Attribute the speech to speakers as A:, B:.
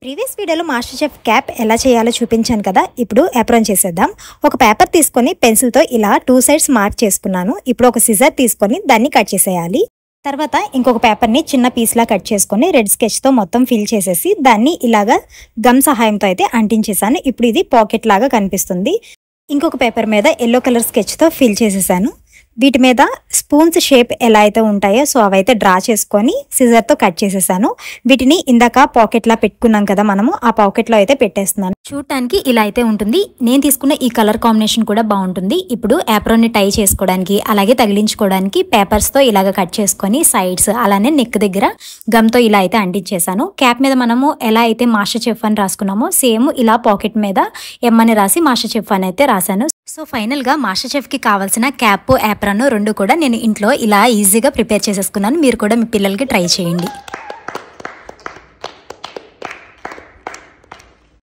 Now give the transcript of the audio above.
A: Previous వీడియోలో master chef cap ఎలా చేయాలో చూపించాను కదా. ఇప్పుడు అప్రోన్ చేసేద్దాం. ఒక పేపర్ తీసుకొని పెన్సిల్తో ఇలా 2 సైడ్స్ మార్క్ చేసుకున్నాను. ఇప్పుడు ఒక సిజర్ తీసుకొని దాన్ని కట్ చేసేయాలి. తర్వాత ఇంకొక పేపర్ని చిన్న పీస్లా కట్ చేసుకొని రెడ్ స్కెచ్తో మొత్తం ఫిల్ చేసేసి దాన్ని ఇలాగా గమ్ సహాయంతో అయితే అంటించేసాను. ఇప్పుడు ఇది పాకెట్ లాగా కనిపిస్తుంది. ఇంకొక పేపర్ మీద ఎల్లో కలర్ స్కెచ్తో ఫిల్ చేసేసాను. వీటి మీద స్పూన్స్ షేప్ ఎలా అయితే ఉంటాయో సో అవైతే డ్రా చేసుకొని సిజర్తో కట్ చేసేసాను. వీటిని ఇందాక పాకెట్లా పెట్టుకున్నాం కదా మనము, ఆ పాకెట్లో అయితే పెట్టేస్తున్నాను. చూడటానికి ఇలా అయితే ఉంటుంది. నేను తీసుకున్న ఈ కలర్ కాంబినేషన్ కూడా బాగుంటుంది. ఇప్పుడు యాప్రోన్ని టై చేసుకోవడానికి అలాగే తగిలించుకోవడానికి పేపర్స్తో ఇలాగ కట్ చేసుకొని సైడ్స్ అలానే నెక్ దగ్గర గమ్తో ఇలా అయితే అంటించేసాను. క్యాప్ మీద మనము ఎలా అయితే మాస్టర్ చెఫ్ అని రాసుకున్నామో సేమ్ ఇలా పాకెట్ మీద ఎమ్ అని రాసి మాస్టర్ చెఫ్ అని అయితే రాశాను. సో ఫైనల్గా మాస్టర్ చెఫ్కి కావాల్సిన క్యాప్ యాప్రాన్ రెండు కూడా నేను ఇంట్లో ఇలా ఈజీగా ప్రిపేర్ చేసేసుకున్నాను. మీరు కూడా మీ పిల్లలకి ట్రై చేయండి.